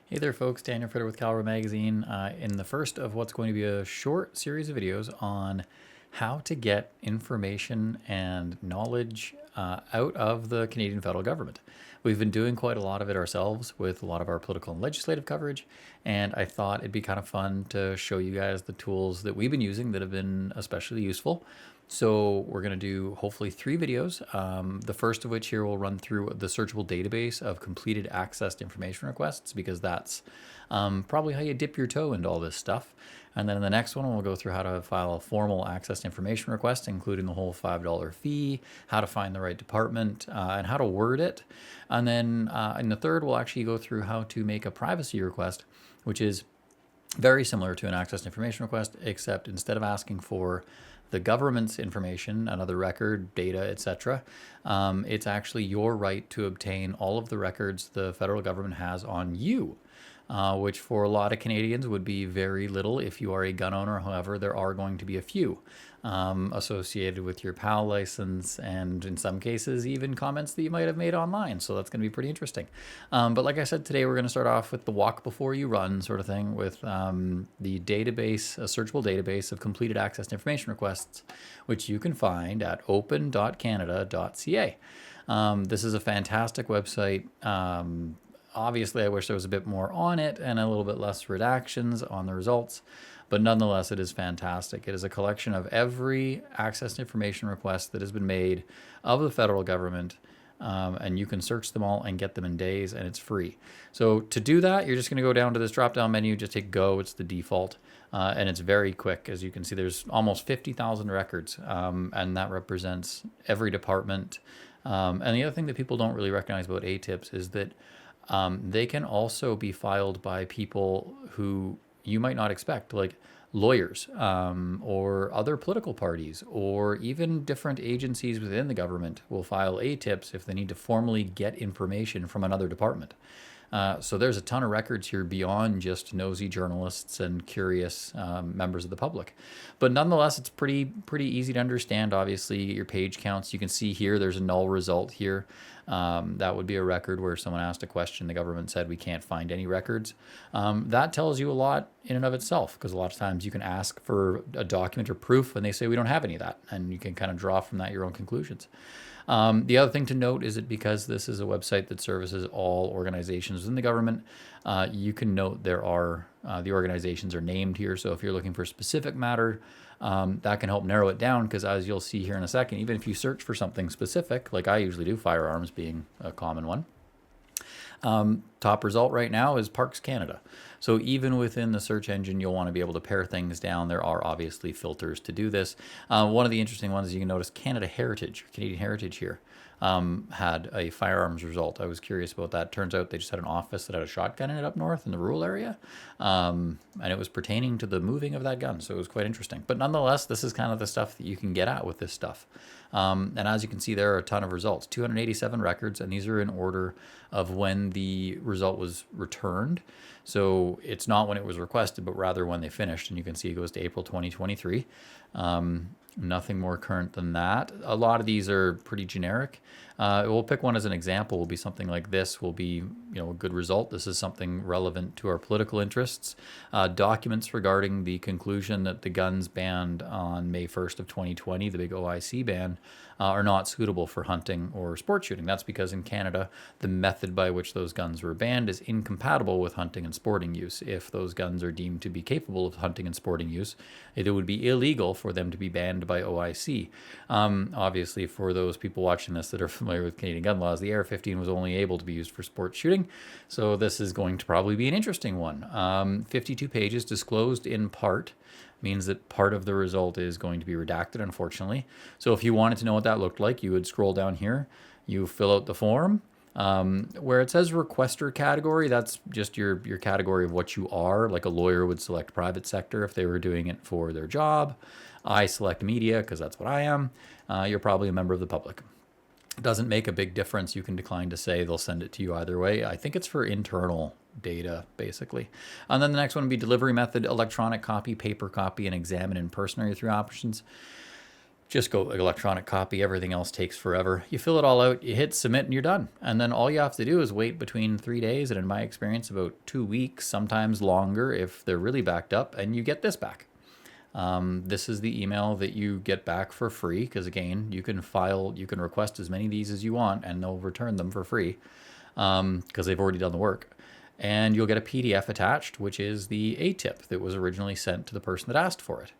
Hey there folks, Daniel Fritter with Calvary Magazine in the first of what's going to be a short series of videos on how to get information and knowledge out of the Canadian federal government. We've been doing quite a lot of it ourselves with a lot of our political and legislative coverage, and I thought it'd be kind of fun to show you guys the tools that we've been using that have been especially useful. So we're going to do hopefully 3 videos. The first of which here will run through the searchable database of completed accessed information requests, because that's probably how you dip your toe into all this stuff. And then in the next one, we'll go through how to file a formal accessed information request, including the whole $5 fee, how to find the right department, and how to word it. And then in the third, we'll actually go through how to make a privacy request, which is very similar to an accessed information request, except instead of asking for the government's information, another record, data, etc., it's actually your right to obtain all of the records the federal government has on you, which for a lot of Canadians would be very little if you are a gun owner. However, there are going to be a few associated with your PAL license, and in some cases even comments that you might have made online. So that's going to be pretty interesting. But like I said, today we're going to start off with the walk before you run sort of thing with the database, a searchable database of completed accessed information requests, which you can find at open.canada.ca. This is a fantastic website. Obviously, I wish there was a bit more on it and a little bit less redactions on the results, but nonetheless, it is fantastic. It is a collection of every access information request that has been made of the federal government, and you can search them all and get them in days, and it's free. So to do that, you're just going to go down to this drop-down menu, just hit Go. It's the default, and it's very quick. As you can see, there's almost 50,000 records, and that represents every department. And the other thing that people don't really recognize about ATIPs is that they can also be filed by people who you might not expect, like lawyers or other political parties, or even different agencies within the government will file ATIPs if they need to formally get information from another department. So there's a ton of records here beyond just nosy journalists and curious members of the public. But nonetheless, it's pretty easy to understand. Obviously, your page counts. You can see here there's a null result here. That would be a record where someone asked a question. The government said we can't find any records. That tells you a lot in and of itself, because a lot of times you can ask for a document or proof and they say we don't have any of that. And you can kind of draw from that your own conclusions. The other thing to note is that because this is a website that services all organizations within the government, you can note there are the organizations are named here. So if you're looking for a specific matter, that can help narrow it down, because as you'll see here in a second, even if you search for something specific, like I usually do, firearms being a common one, top result right now is Parks Canada. So even within the search engine, you'll want to be able to pare things down. There are obviously filters to do this. One of the interesting ones, you can notice Canadian Heritage here had a firearms result. I was curious about that. Turns out they just had an office that had a shotgun in it up north in the rural area, and it was pertaining to the moving of that gun. So it was quite interesting. But nonetheless, this is kind of the stuff that you can get at with this stuff. And as you can see, there are a ton of results, 287 records, and these are in order of when the result was returned. So it's not when it was requested, but rather when they finished. And you can see it goes to April 2023. Nothing more current than that. A lot of these are pretty generic. We'll pick one as an example. Will be something like this. Will be a good result. This is something relevant to our political interests. Documents regarding the conclusion that the guns banned on May 1st of 2020, the big OIC ban, are not suitable for hunting or sport shooting. That's because in Canada, the method by which those guns were banned is incompatible with hunting and sporting use. If those guns are deemed to be capable of hunting and sporting use, it would be illegal for them to be banned by OIC. Obviously, for those people watching this that are familiar with Canadian gun laws, the AR-15 was only able to be used for sport shooting. So this is going to probably be an interesting one. 52 pages disclosed in part means that part of the result is going to be redacted, unfortunately. So if you wanted to know what that looked like, you would scroll down here, you fill out the form. Where it says requester category, that's just your category of what you are. Like a lawyer would select private sector if they were doing it for their job. I select media because that's what I am. You're probably a member of the public. It doesn't make a big difference. You can decline to say, they'll send it to you either way. I think it's for internal data, basically. And then the next one would be delivery method, electronic copy, paper copy, and examine in person are your 3 options. just go electronic copy. Everything else takes forever. You fill it all out, you hit submit, and you're done. And then all you have to do is wait between 3 days, and in my experience, about 2 weeks, sometimes longer if they're really backed up, and you get this back. This is the email that you get back for free, because again, you can request as many of these as you want, and they'll return them for free because they've already done the work. And you'll get a PDF attached, which is the ATIP that was originally sent to the person that asked for it.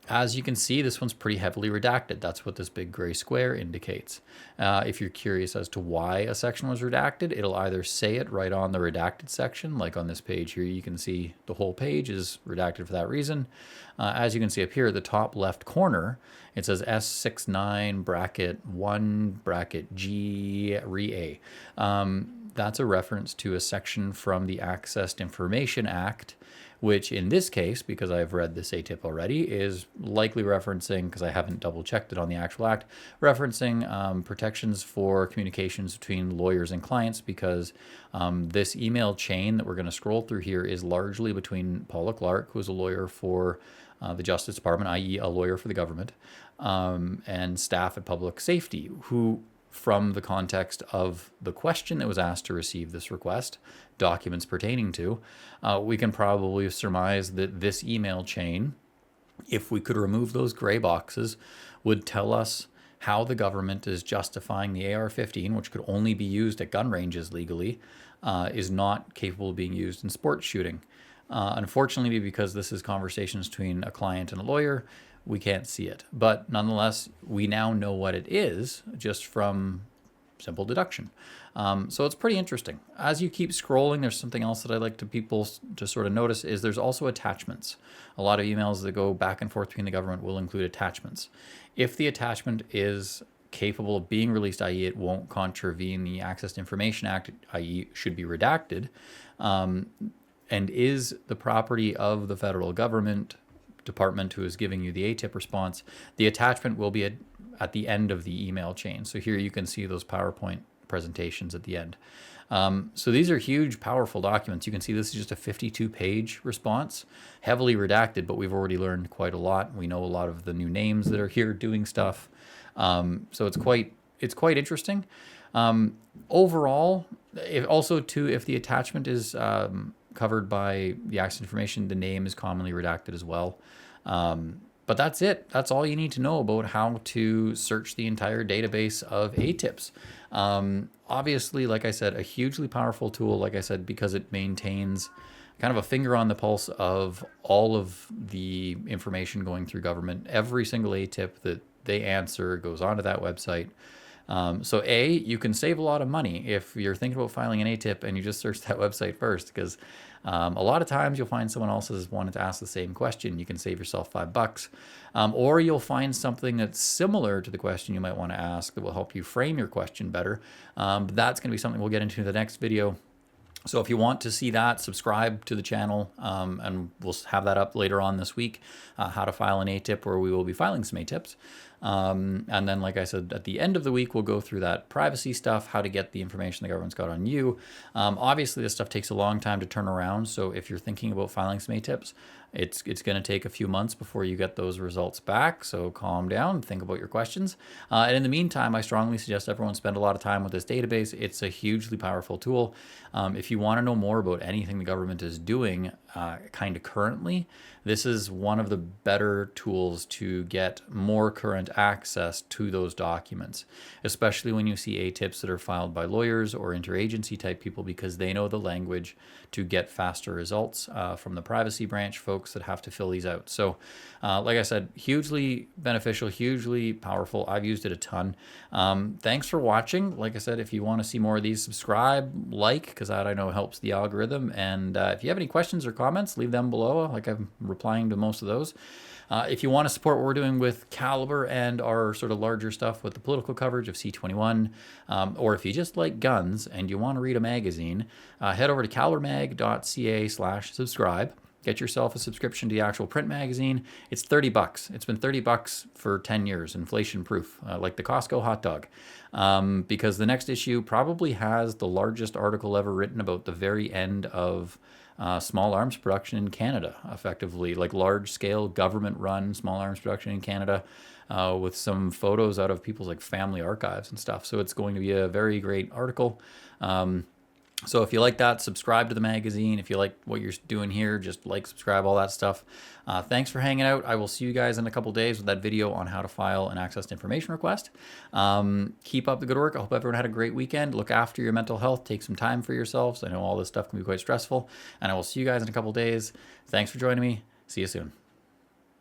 As you can see, this one's pretty heavily redacted. That's what this big gray square indicates. If you're curious as to why a section was redacted, it'll either say it right on the redacted section, like on this page here, you can see the whole page is redacted for that reason. As you can see up here at the top left corner, it says S69 bracket 1 bracket G re A. That's a reference to a section from the Accessed Information Act, which in this case, because I've read this ATIP already, is likely referencing, because I haven't double checked it on the actual act, referencing protections for communications between lawyers and clients, because this email chain that we're going to scroll through here is largely between Paula Clark, who is a lawyer for the Justice Department, i.e. a lawyer for the government, and staff at Public Safety, who, from the context of the question that was asked to receive this request, documents pertaining to, we can probably surmise that this email chain, if we could remove those gray boxes, would tell us how the government is justifying the AR-15, which could only be used at gun ranges legally, is not capable of being used in sports shooting. Unfortunately, because this is conversations between a client and a lawyer, we can't see it. But nonetheless, we now know what it is just from simple deduction. So it's pretty interesting. As you keep scrolling, there's something else that I'd like to people to sort of notice is there's also attachments. A lot of emails that go back and forth between the government will include attachments. If the attachment is capable of being released, i.e. it won't contravene the Access to Information Act, i.e. should be redacted, and is the property of the federal government department who is giving you the ATIP response, the attachment will be at the end of the email chain. So here you can see those PowerPoint presentations at the end. So these are huge, powerful documents. You can see this is just a 52-page response, heavily redacted, but we've already learned quite a lot. We know a lot of the new names that are here doing stuff. So it's quite interesting. Overall, if the attachment is covered by the access information, the name is commonly redacted as well. But that's it. That's all you need to know about how to search the entire database of ATIPs. Obviously, like I said, a hugely powerful tool, like I said, because it maintains kind of a finger on the pulse of all of the information going through government. Every single ATIP that they answer goes onto that website. So you can save a lot of money if you're thinking about filing an ATIP and you just search that website first, because a lot of times you'll find someone else has wanted to ask the same question. You can save yourself $5, or you'll find something that's similar to the question you might want to ask that will help you frame your question better. But that's going to be something we'll get into in the next video. So if you want to see that, subscribe to the channel, and we'll have that up later on this week, how to file an ATIP, where we will be filing some ATIPs. And then, like I said, at the end of the week, we'll go through that privacy stuff, how to get the information the government's got on you. Obviously, this stuff takes a long time to turn around. So if you're thinking about filing some ATIPs, it's going to take a few months before you get those results back. So calm down, think about your questions. And in the meantime, I strongly suggest everyone spend a lot of time with this database. It's a hugely powerful tool. If you want to know more about anything the government is doing kind of currently, this is one of the better tools to get more current access to those documents, especially when you see ATIPs that are filed by lawyers or interagency type people, because they know the language to get faster results from the privacy branch folks that have to fill these out. So like I said, hugely beneficial, hugely powerful. I've used it a ton. Thanks for watching. Like I said, if you want to see more of these, subscribe, like, because that I know helps the algorithm. And if you have any questions or comments, leave them below. Like I'm replying to most of those. If you want to support what we're doing with Caliber and our sort of larger stuff with the political coverage of C21, or if you just like guns and you want to read a magazine, head over to calibermag.ca/subscribe. get yourself a subscription to the actual print magazine. It's 30 bucks. It's been 30 bucks for 10 years, inflation proof, like the Costco hot dog. Because the next issue probably has the largest article ever written about the very end of small arms production in Canada, effectively, like large scale government run small arms production in Canada, with some photos out of people's like family archives and stuff. So it's going to be a very great article. So if you like that, subscribe to the magazine. If you like what you're doing here, just like, subscribe, all that stuff. Thanks for hanging out. I will see you guys in a couple days with that video on how to file an access to information request. Keep up the good work. I hope everyone had a great weekend. Look after your mental health. Take some time for yourselves. I know all this stuff can be quite stressful. And I will see you guys in a couple days. Thanks for joining me. See you soon.